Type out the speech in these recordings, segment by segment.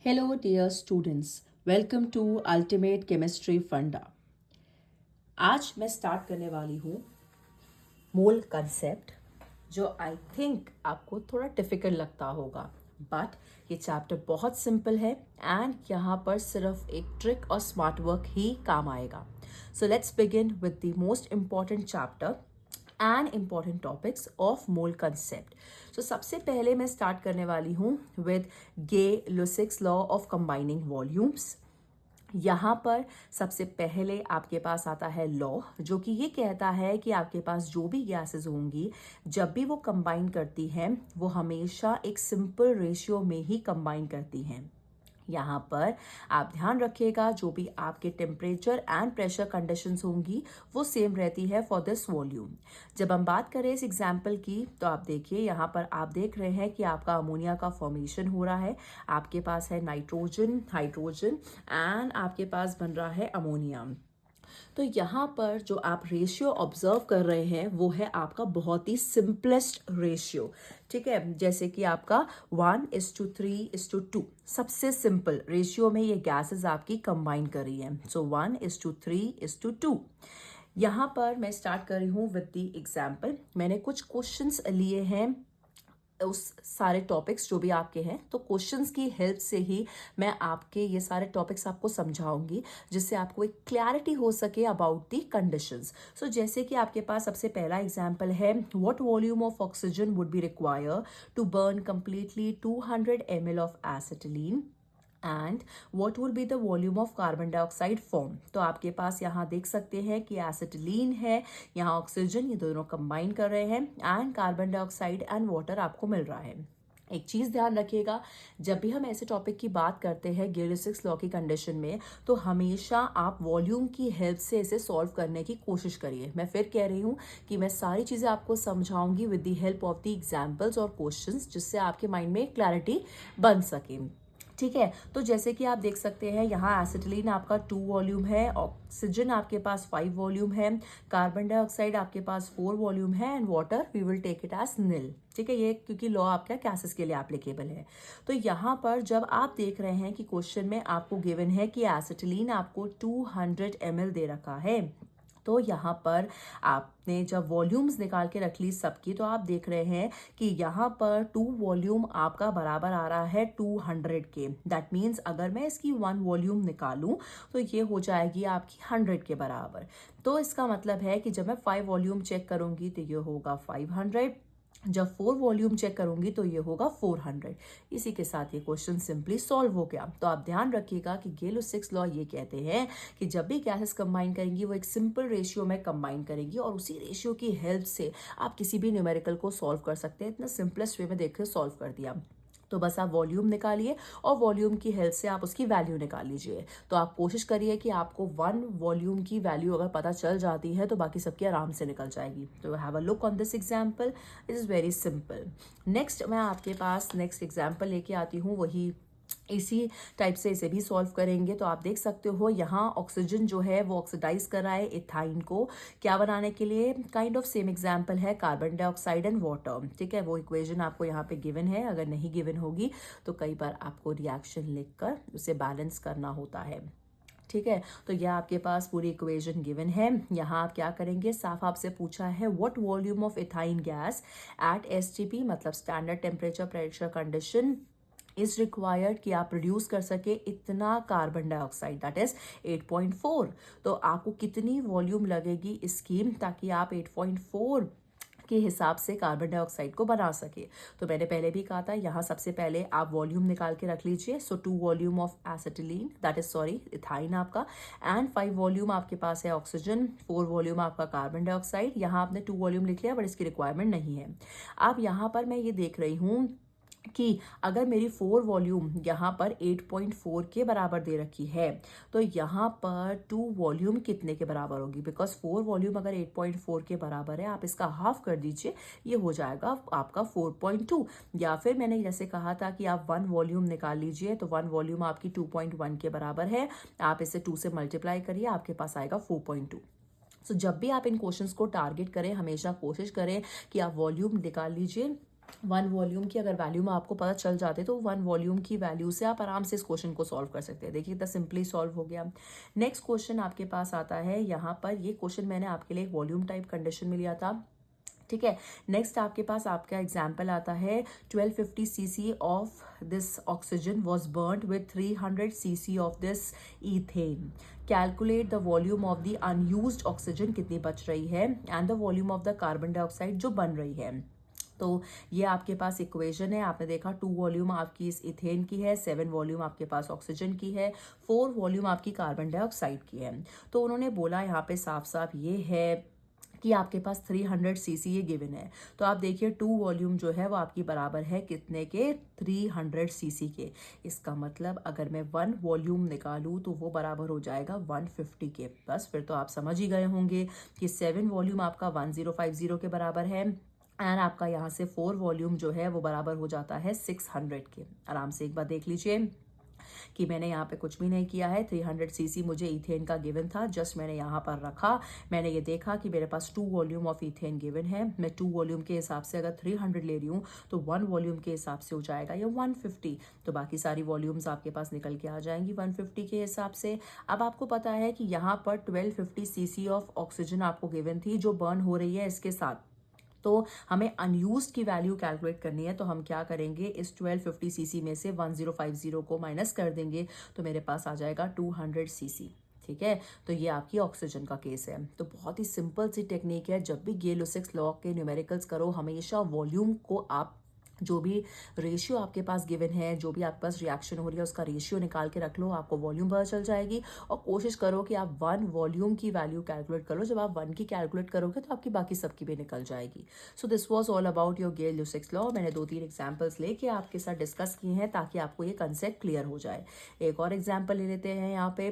Hello, dear students. Welcome to Ultimate Chemistry Funda. आज मैं start करने वाली हूँ मोल कंसेप्ट, जो आई थिंक आपको थोड़ा डिफिकल्ट लगता होगा, बट ये चैप्टर बहुत सिंपल है एंड यहाँ पर सिर्फ एक ट्रिक और स्मार्ट वर्क ही काम आएगा. So let's begin with the most important chapter and important topics of mole concept. So सबसे पहले मैं स्टार्ट करने वाली हूँ with Gay-Lussac's law of combining volumes. यहाँ पर सबसे पहले आपके पास आता है लॉ, जो कि ये कहता है कि आपके पास जो भी गैसेस होंगी, जब भी वो कंबाइन करती हैं, वो हमेशा एक सिंपल रेशियो में ही कंबाइन करती हैं. यहाँ पर आप ध्यान रखिएगा, जो भी आपके टेम्परेचर एंड प्रेशर कंडीशंस होंगी वो सेम रहती है फॉर दिस वॉल्यूम. जब हम बात करें इस एग्जाम्पल की, तो आप देखिए यहाँ पर आप देख रहे हैं कि आपका अमोनिया का फॉर्मेशन हो रहा है. आपके पास है नाइट्रोजन, हाइड्रोजन एंड आपके पास बन रहा है अमोनिया. तो यहाँ पर जो आप रेशियो ऑब्जर्व कर रहे हैं वो है आपका बहुत ही सिंपलेस्ट रेशियो. ठीक है, जैसे कि आपका 1:3:2 सबसे सिंपल रेशियो में ये गैसेस आपकी कंबाइन कर रही है. सो 1:3:2. यहाँ पर मैं स्टार्ट कर रही हूँ विद द एग्जाम्पल. मैंने कुछ क्वेश्चंस लिए हैं उस सारे टॉपिक्स जो भी आपके हैं, तो क्वेश्चंस की हेल्प से ही मैं आपके ये सारे टॉपिक्स आपको समझाऊंगी, जिससे आपको एक क्लैरिटी हो सके अबाउट दी कंडीशंस. सो जैसे कि आपके पास सबसे पहला एग्जांपल है, what volume of oxygen would be require to burn completely 200 ml of acetylene and what will be the volume of carbon dioxide form. तो आपके पास यहाँ देख सकते हैं कि एसिटिलीन है, यहाँ ऑक्सीजन, ये दोनों कंबाइन कर रहे हैं and carbon dioxide and water आपको मिल रहा है. एक चीज़ ध्यान रखिएगा, जब भी हम ऐसे टॉपिक की बात करते हैं गे-लुसिक्स लॉ की कंडीशन में, तो हमेशा आप वॉल्यूम की हेल्प से इसे सॉल्व करने की कोशिश करिए. मैं फिर कह रही हूँ कि मैं सारी चीज़ें आपको समझाऊंगी with the help of the examples और क्वेश्चंस, जिससे आपके माइंड में क्लैरिटी बन सके. ठीक है, तो जैसे कि आप देख सकते हैं, यहाँ एसिटिलीन आपका 2 वॉल्यूम है, ऑक्सीजन आपके पास 5 वॉल्यूम है, कार्बन डाइऑक्साइड आपके पास 4 वॉल्यूम है and water we will take it as nil. ठीक है, ये क्योंकि लॉ आपका गैसेस के लिए एप्लीकेबल है. तो यहाँ पर जब आप देख रहे हैं कि क्वेश्चन में आपको गिवन है कि एसिटिलीन आपको 200 ml दे रखा है, तो यहाँ पर आपने जब वॉल्यूम्स निकाल के रख ली सबकी, तो आप देख रहे हैं कि यहाँ पर 2 वॉल्यूम आपका बराबर आ रहा है 200 के. दैट मीन्स अगर मैं इसकी 1 वॉल्यूम निकालूं तो ये हो जाएगी आपकी 100 के बराबर. तो इसका मतलब है कि जब मैं 5 वॉल्यूम चेक करूंगी तो ये होगा 500, जब 4 वॉल्यूम चेक करूंगी तो ये होगा 400. इसी के साथ ये क्वेश्चन सिंपली सॉल्व हो गया. तो आप ध्यान रखिएगा कि गे-लुसिक्स लॉ ये कहते हैं कि जब भी गैसेस कंबाइन करेंगी वो एक सिंपल रेशियो में कंबाइन करेंगी, और उसी रेशियो की हेल्प से आप किसी भी न्यूमेरिकल को सॉल्व कर सकते हैं. इतना सिंपलेस्ट वे में देखकर सॉल्व कर दिया. तो बस आप वॉल्यूम निकालिए और वॉल्यूम की हेल्प से आप उसकी वैल्यू निकाल लीजिए. तो आप कोशिश करिए कि आपको 1 वॉल्यूम की वैल्यू अगर पता चल जाती है तो बाकी सबकी आराम से निकल जाएगी. तो have a look on this example, it is very simple. Next मैं आपके पास नेक्स्ट एग्जाम्पल लेके आती हूँ, वही इसी टाइप से इसे भी सॉल्व करेंगे. तो आप देख सकते हो यहाँ ऑक्सीजन जो है वो ऑक्सीडाइज कर रहा है इथाइन को, क्या बनाने के लिए. काइंड ऑफ सेम एग्जांपल है कार्बन डाइऑक्साइड एंड वाटर. ठीक है, वो इक्वेशन आपको यहाँ पे गिवन है. अगर नहीं गिवन होगी तो कई बार आपको रिएक्शन लिखकर उसे बैलेंस करना होता है. ठीक है, तो यह आपके पास पूरी इक्वेशन गिवन है. यहाँ आप क्या करेंगे, साफ आपसे पूछा है what volume of ethyne gas at STP, मतलब standard temperature pressure condition, is required कि आप प्रोड्यूस कर सके इतना कार्बन डाइऑक्साइड, दैट इज 8.4. तो आपको कितनी वॉल्यूम लगेगी इसकी, ताकि आप 8.4 के हिसाब से कार्बन डाइऑक्साइड को बना सके. तो मैंने पहले भी कहा था, यहाँ सबसे पहले आप वॉल्यूम निकाल के रख लीजिए. सो 2 volume of acetylene, that is sorry ethyne आपका, एंड 5 वॉल्यूम आपके पास है ऑक्सीजन, 4 वॉल्यूम आपका कार्बन डाइऑक्साइड. यहाँ आपने 2 वॉल्यूम लिख लिया, बट इसकी रिक्वायरमेंट नहीं है. अब यहाँ पर मैं ये देख रही हूँ कि अगर मेरी 4 वॉल्यूम यहाँ पर 8.4 के बराबर दे रखी है, तो यहाँ पर 2 वॉल्यूम कितने के बराबर होगी. बिकॉज 4 वॉल्यूम अगर 8.4 के बराबर है, आप इसका हाफ कर दीजिए, ये हो जाएगा आपका 4.2. या फिर मैंने जैसे कहा था कि आप 1 वॉल्यूम निकाल लीजिए, तो 1 वॉल्यूम आपकी 2.1 के बराबर है. आप इसे 2 से मल्टीप्लाई करिए, आपके पास आएगा 4.2. जब भी आप इन क्वेश्चंस को टारगेट करें, हमेशा कोशिश करें कि आप वॉल्यूम निकाल लीजिए वन वॉल्यूम की अगर वैल्यू में आपको पता चल जाते तो वन वॉल्यूम की वैल्यू से आप आराम से इस क्वेश्चन को सॉल्व कर सकते हैं। देखिए कितना सिंपली सॉल्व हो गया। नेक्स्ट क्वेश्चन आपके पास आता है यहाँ पर, ये क्वेश्चन मैंने आपके लिए एक वॉल्यूम टाइप कंडीशन में लिया था, ठीक है। नेक्स्ट आपके पास आपका एग्जाम्पल आता है 1250 cc of this oxygen was burned with 300 cc of this ethane. Calculate the volume of the unused oxygen, कितनी बच रही है, and the volume of the carbon dioxide जो बन रही है। तो ये आपके पास इक्वेशन है। आपने देखा 2 वॉल्यूम आपकी इस इथेन की है, 7 वॉल्यूम आपके पास ऑक्सीजन की है, 4 वॉल्यूम आपकी कार्बन डाइऑक्साइड की है। तो उन्होंने बोला यहाँ पे साफ साफ ये है कि आपके पास 300 cc ये गिवन है। तो आप देखिए 2 वॉल्यूम जो है वो आपकी बराबर है कितने के, 300 cc के। इसका मतलब अगर मैं 1 वॉल्यूम निकालूं तो वो बराबर हो जाएगा 150 के। बस फिर तो आप समझ ही गए होंगे कि 7 वॉल्यूम आपका 1050 के बराबर है, एंड आपका यहाँ से 4 वॉल्यूम जो है वो बराबर हो जाता है 600 के। आराम से एक बार देख लीजिए कि मैंने यहाँ पे कुछ भी नहीं किया है। 300 cc मुझे इथेन का गिवन था, जस्ट मैंने यहाँ पर रखा। मैंने ये देखा कि मेरे पास 2 वॉल्यूम ऑफ इथेन गिवन है। मैं 2 वॉल्यूम के हिसाब से अगर 300 ले रही हूँ तो 1 वॉल्यूम के हिसाब से हो जाएगा ये 150। तो बाकी सारी वॉल्यूम्स आपके पास निकल के आ जाएंगी 150 के हिसाब से। अब आपको पता है कि यहाँ पर 1250 cc ऑफ ऑक्सीजन आपको गिवन थी जो बर्न हो रही है इसके साथ। तो हमें अनयूज्ड की वैल्यू कैलकुलेट करनी है, तो हम क्या करेंगे, इस 1250 cc में से 1050 को माइनस कर देंगे तो मेरे पास आ जाएगा 200 cc। ठीक है, तो ये आपकी ऑक्सीजन का केस है। तो बहुत ही सिंपल सी टेक्निक है, जब भी गे-लुसाक्स लॉ के न्यूमेरिकल्स करो हमेशा वॉल्यूम को आप जो भी रेशियो आपके पास गिवन है, जो भी आपके पास रिएक्शन हो रही है उसका रेशियो निकाल के रख लो, आपको वॉल्यूम पता चल जाएगी। और कोशिश करो कि आप 1 वॉल्यूम की वैल्यू कैलकुलेट करो। जब आप 1 की कैलकुलेट करोगे तो आपकी बाकी सबकी भी निकल जाएगी। So this was all about your Gay-Lussac's law. मैंने 2-3 एग्जाम्पल्स लेके आपके साथ डिस्कस किए हैं ताकि आपको ये कंसेप्ट क्लियर हो जाए। एक और एग्जाम्पल ले लेते हैं यहाँ पे।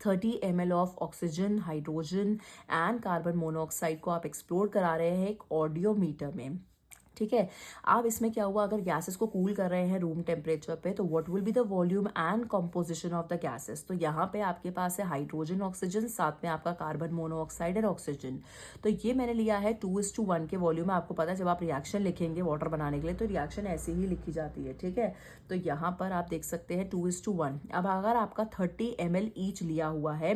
30 ml of oxygen, hydrogen and carbon monoxide को आप एक्सप्लोर करा रहे हैं एक ऑडियोमीटर में। ठीक है, अब इसमें क्या हुआ, अगर गैसेस को कूल कर रहे हैं रूम टेम्परेचर पे तो what will be the volume and composition of the gases. तो यहाँ पे आपके पास है हाइड्रोजन ऑक्सीजन, साथ में आपका कार्बन मोनोऑक्साइड और ऑक्सीजन। तो ये मैंने लिया है 2:1 के वॉल्यूम में। आपको पता है जब आप रिएक्शन लिखेंगे वाटर बनाने के लिए तो रिएक्शन ऐसे ही लिखी जाती है। ठीक है, तो यहाँ पर आप देख सकते हैं 2:1। अब अगर आपका 30 ml ईच लिया हुआ है,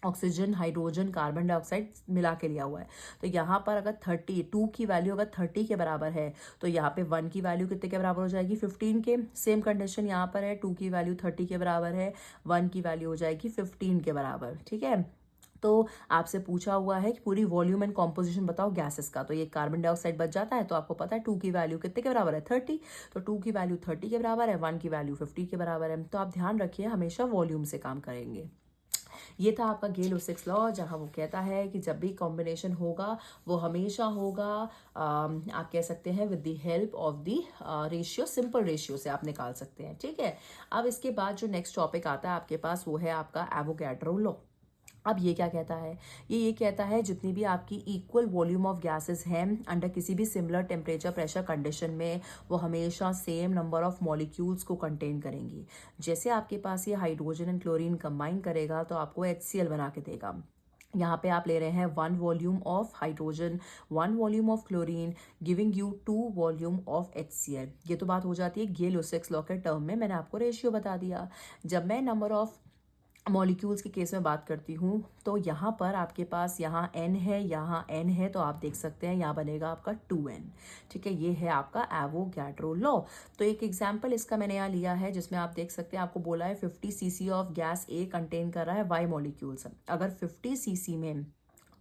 ऑक्सीजन, हाइड्रोजन, कार्बन डाइऑक्साइड मिला के लिया हुआ है, तो यहाँ पर अगर 32 की वैल्यू अगर 30 के बराबर है तो यहाँ पे 1 की वैल्यू कितने के बराबर हो जाएगी, 15 के। सेम कंडीशन यहाँ पर है, 2 की वैल्यू 30 के बराबर है, 1 की वैल्यू हो जाएगी 15 के बराबर। ठीक है, तो आपसे पूछा हुआ है कि पूरी वॉल्यूम एंड कॉम्पोजिशन बताओ गैसेस का, तो ये कार्बन डाइऑक्साइड बच जाता है। तो आपको पता है 2 की वैल्यू कितने के बराबर है, 30। तो 2 की वैल्यू 30 के बराबर है, 1 की वैल्यू 50 के बराबर है। तो आप ध्यान रखिए हमेशा वॉल्यूम से काम करेंगे। ये था आपका गे-लुसाक्स लॉ, जहां वो कहता है कि जब भी कॉम्बिनेशन होगा वो हमेशा होगा आप कह सकते हैं with the help of the ratio, simple ratio से आप निकाल सकते हैं। ठीक है, अब इसके बाद जो नेक्स्ट टॉपिक आता है आपके पास वो है आपका एवोगैड्रो लॉ। अब ये क्या कहता है, ये कहता है जितनी भी आपकी इक्वल वॉल्यूम ऑफ गैसेस हैं अंडर किसी भी सिमिलर टेम्परेचर प्रेशर कंडीशन में वो हमेशा सेम नंबर ऑफ मॉलिक्यूल्स को कंटेन करेंगी। जैसे आपके पास ये हाइड्रोजन एंड क्लोरीन कंबाइन करेगा तो आपको HCl बना के देगा। यहाँ पे आप ले रहे हैं 1 volume of hydrogen, 1 volume of chlorine, giving you 2 volume of HCl। ये तो बात हो जाती है गे-लुसाक्स लॉ के टर्म में, मैंने आपको रेशियो बता दिया। जब मैं नंबर ऑफ मॉलिक्यूल्स के केस में बात करती हूँ तो यहाँ पर आपके पास यहाँ n है, यहाँ n है, तो आप देख सकते हैं यहाँ बनेगा आपका 2n। ठीक है, ये है आपका एवोगैड्रो लॉ। तो एक एग्जांपल इसका मैंने यहाँ लिया है जिसमें आप देख सकते हैं आपको बोला है 50 cc of gas A contain कर रहा है Y मॉलिक्यूल्स। अगर 50 cc में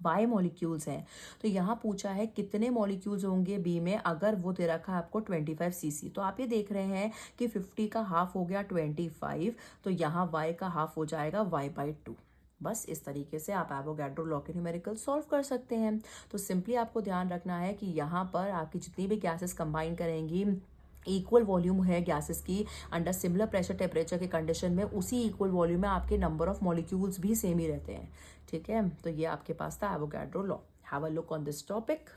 Y मॉलिक्यूल्स हैं तो यहाँ पूछा है कितने मॉलिक्यूल्स होंगे B में, अगर वो दे रखा है आपको 25 cc। तो आप ये देख रहे हैं कि 50 का हाफ हो गया 25, तो यहाँ Y का हाफ हो जाएगा Y/2। बस इस तरीके से आप एवोगैड्रो लॉ के न्यूमेरिकल सॉल्व कर सकते हैं। तो सिंपली आपको ध्यान रखना है कि यहाँ पर आपकी जितनी भी गैसेस कंबाइन करेंगी, इक्वल वॉल्यूम है गैसेस की अंडर सिमिलर प्रेशर टेम्परेचर के कंडीशन में, उसी इक्वल वॉल्यूम में आपके नंबर ऑफ मॉलिक्यूल्स भी सेम ही रहते हैं। ठीक है, तो ये आपके पास था Avogadro law. Have a look on this topic.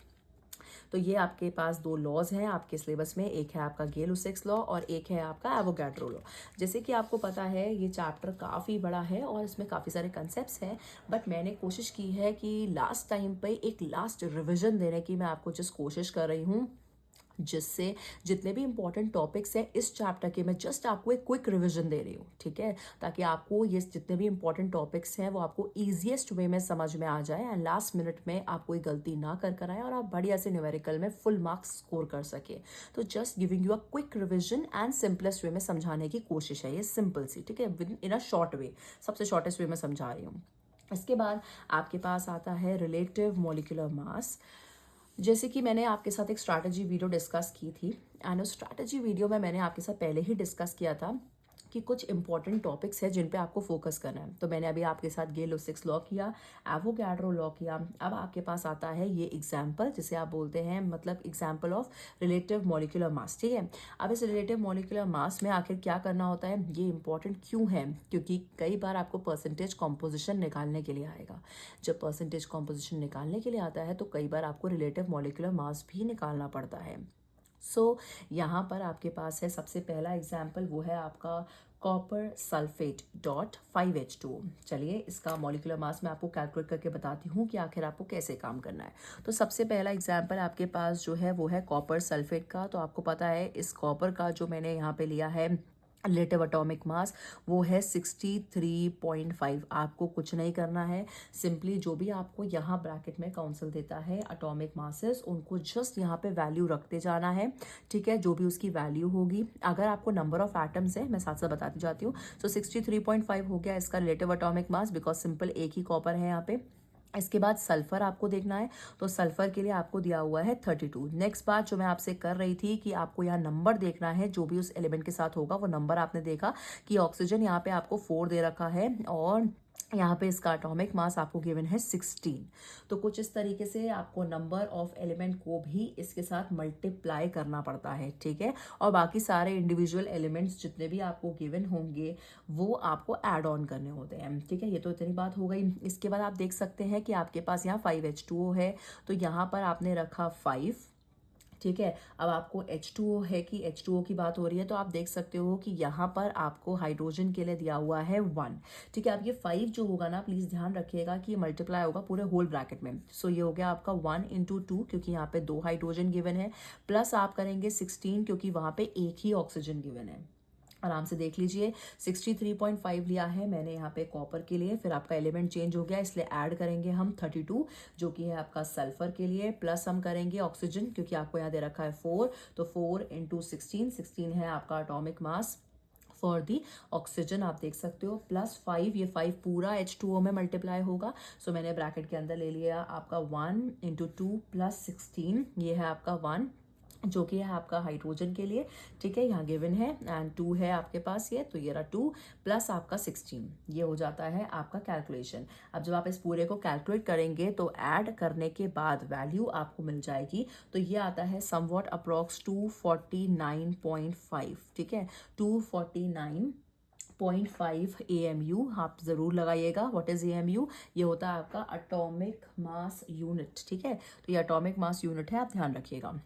तो ये आपके पास 2 लॉज हैं आपके सिलेबस में, एक है आपका गे-लुसाक्स लॉ और एक है आपका एवोगैड्रो लॉ। जैसे कि आपको पता है ये चैप्टर काफ़ी बड़ा है और इसमें काफ़ी सारे कंसेप्ट्स हैं, बट मैंने कोशिश की है कि लास्ट टाइम पे एक लास्ट रिविजन देने की मैं आपको जिस कोशिश कर रही हूँ जिससे जितने भी इंपॉर्टेंट टॉपिक्स हैं इस चैप्टर के, मैं जस्ट आपको एक क्विक रिवीजन दे रही हूँ, ठीक है, ताकि आपको ये जितने भी इंपॉर्टेंट टॉपिक्स हैं वो आपको ईजिएस्ट वे में समझ में आ जाए एंड लास्ट मिनट में आप कोई गलती ना कर आए और आप बढ़िया से न्यूमेरिकल में फुल मार्क्स स्कोर कर सके। तो just giving you a quick revision and simplest way में समझाने की कोशिश है, ये सिंपल सी, ठीक है, with in a short way, सबसे शॉर्टेस्ट वे में समझा रही हूँ। इसके बाद आपके पास आता है रिलेटिव मॉलिक्यूलर मास। जैसे कि मैंने आपके साथ एक स्ट्रैटेजी वीडियो डिस्कस की थी एंड उस स्ट्रैटेजी वीडियो में मैंने आपके साथ पहले ही डिस्कस किया था कि कुछ इंपॉर्टेंट टॉपिक्स हैं जिन पे आपको फोकस करना है। तो मैंने अभी आपके साथ गेल-लोसिक्स लॉ किया, एवोगैड्रो लॉ किया। अब आपके पास आता है ये एग्जाम्पल जिसे आप बोलते हैं, मतलब example of relative molecular mass, ठीक है। अब इस रिलेटिव मॉलिक्यूलर मास में आखिर क्या करना होता है, ये इंपॉर्टेंट क्यों है, क्योंकि कई बार आपको परसेंटेज कॉम्पोजिशन निकालने के लिए आएगा। जब परसेंटेज कॉम्पोजिशन निकालने के लिए आता है तो कई बार आपको रिलेटिव मॉलिक्यूलर मास भी निकालना पड़ता है। यहाँ पर आपके पास है सबसे पहला एग्जाम्पल, वो है आपका कॉपर सल्फेट डॉट 5H2O। चलिए इसका मॉलिक्यूलर मास मैं आपको कैलकुलेट करके बताती हूँ कि आखिर आपको कैसे काम करना है। तो सबसे पहला एग्जाम्पल आपके पास जो है वो है कॉपर सल्फेट का। तो आपको पता है इस कॉपर का जो मैंने यहाँ पे लिया है रिलेटिव एटॉमिक मास वो है 63.5। आपको कुछ नहीं करना है, सिंपली जो भी आपको यहाँ ब्रैकेट में काउंसिल देता है एटॉमिक मासेस, उनको जस्ट यहाँ पे वैल्यू रखते जाना है, ठीक है, जो भी उसकी वैल्यू होगी। अगर आपको नंबर ऑफ एटम्स है, मैं साथ साथ बताती जाती हूँ। सो 63.5 हो गया इसका relative atomic mass, because simple एक ही कॉपर है यहाँ पे। इसके बाद सल्फर आपको देखना है, तो सल्फर के लिए आपको दिया हुआ है 32। नेक्स्ट बात जो मैं आपसे कर रही थी कि आपको यहाँ नंबर देखना है, जो भी उस एलिमेंट के साथ होगा वो नंबर आपने देखा कि ऑक्सीजन यहाँ पे आपको 4 दे रखा है और यहाँ पे इसका एटॉमिक मास आपको गिवन है 16। तो कुछ इस तरीके से आपको नंबर ऑफ एलिमेंट को भी इसके साथ मल्टीप्लाई करना पड़ता है, ठीक है, और बाकी सारे इंडिविजुअल एलिमेंट्स जितने भी आपको गिवन होंगे वो आपको ऐड ऑन करने होते हैं, ठीक है। ये तो इतनी बात हो गई। इसके बाद आप देख सकते हैं कि आपके पास यहाँ 5H2O है, तो यहाँ पर आपने रखा 5, ठीक है। अब आपको H2O है कि H2O की बात हो रही है, तो आप देख सकते हो कि यहाँ पर आपको हाइड्रोजन के लिए दिया हुआ है 1, ठीक है। अब ये 5 जो होगा ना, प्लीज ध्यान रखिएगा कि ये मल्टीप्लाई होगा पूरे होल ब्रैकेट में। सो ये हो गया आपका 1 × 2, क्योंकि यहाँ पे 2 हाइड्रोजन गिवन है, प्लस आप करेंगे 16 क्योंकि वहां पे एक ही ऑक्सीजन गिवन है। आराम से देख लीजिए, 63.5 लिया है मैंने यहाँ पे कॉपर के लिए, फिर आपका एलिमेंट चेंज हो गया इसलिए ऐड करेंगे हम 32 जो कि है आपका सल्फर के लिए, प्लस हम करेंगे ऑक्सीजन क्योंकि आपको यहाँ दे रखा है 4, तो 4 × 16, 16 है आपका atomic mass for the oxygen, आप देख सकते हो, प्लस 5, ये 5 पूरा H2O में मल्टीप्लाई होगा। सो मैंने ब्रैकेट के अंदर ले लिया आपका 1 × 2 + 16, ये है आपका 1 जो कि है आपका हाइड्रोजन के लिए, ठीक है, यहाँ गिवन है, एंड 2 है आपके पास ये, तो ये रहा 2 प्लस आपका 16, ये हो जाता है आपका कैलकुलेशन। अब जब आप इस पूरे को कैलकुलेट करेंगे तो ऐड करने के बाद वैल्यू आपको मिल जाएगी, तो ये आता है समवॉट अप्रॉक्स 249.5, ठीक है, 249.5 AMU आप जरूर लगाइएगा। What is AMU? ये होता है आपका एटॉमिक मास यूनिट, ठीक है, तो ये एटॉमिक मास यूनिट है, आप ध्यान रखिएगा।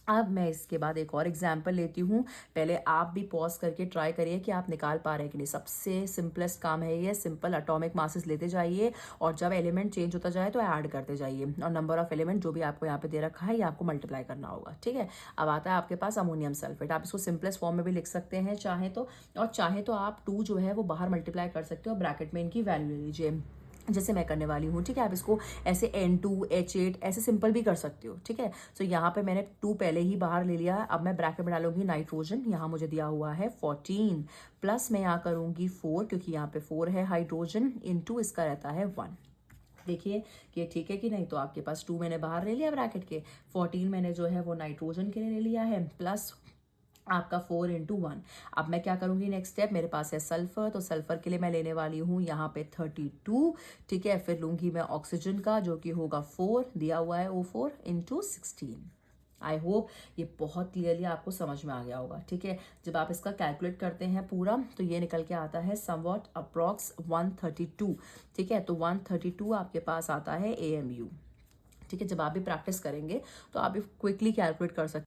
अब मैं इसके बाद एक और एग्जाम्पल लेती हूँ, पहले आप भी पॉज करके ट्राई करिए कि आप निकाल पा रहे हैं कि नहीं। सबसे सिंपलेस्ट काम है ये, सिंपल एटॉमिक मासेस लेते जाइए और जब एलिमेंट चेंज होता जाए तो ऐड करते जाइए, और नंबर ऑफ एलिमेंट जो भी आपको यहाँ पे दे रखा है ये आपको मल्टीप्लाई करना होगा, ठीक है। अब आता है आपके पास अमोनियम सल्फेट, आप इसको सिंपलेस्ट फॉर्म में भी लिख सकते हैं चाहे तो, और चाहे तो आप 2 जो है वो बाहर मल्टीप्लाई कर सकते हो, ब्रैकेट में इनकी वैल्यू ले लीजिए जैसे मैं करने वाली हूँ, ठीक है। आप इसको ऐसे N2 H8 ऐसे सिंपल भी कर सकते हो, ठीक है। सो यहाँ पे मैंने 2 पहले ही बाहर ले लिया है, अब मैं ब्रैकेट में डालूंगी नाइट्रोजन, यहाँ मुझे दिया हुआ है 14, प्लस मैं यहाँ करूंगी 4 क्योंकि यहाँ पे 4 है हाइड्रोजन, इनटू इसका रहता है 1। देखिए कि ठीक है कि नहीं, तो आपके पास 2 मैंने बाहर ले लिया ब्रैकेट के, 14 मैंने जो है वो नाइट्रोजन के लिए ले लिया है, प्लस आपका 4 × 1। अब मैं क्या करूंगी, नेक्स्ट स्टेप मेरे पास है सल्फर, तो सल्फर के लिए मैं लेने वाली हूँ यहाँ पे 32, ठीक है, फिर लूंगी मैं ऑक्सीजन का जो कि होगा 4, दिया हुआ है O4 × 16। आई होप ये बहुत क्लियरली आपको समझ में आ गया होगा, ठीक है। जब आप इसका कैलकुलेट करते हैं पूरा तो ये निकल के आता है समवॉट अप्रॉक्स 132, ठीक है, तो 132 आपके पास आता है AMU, ठीक है। जब आप भी प्रैक्टिस करेंगे तो आप भी क्विकली कैलकुलेट कर सकते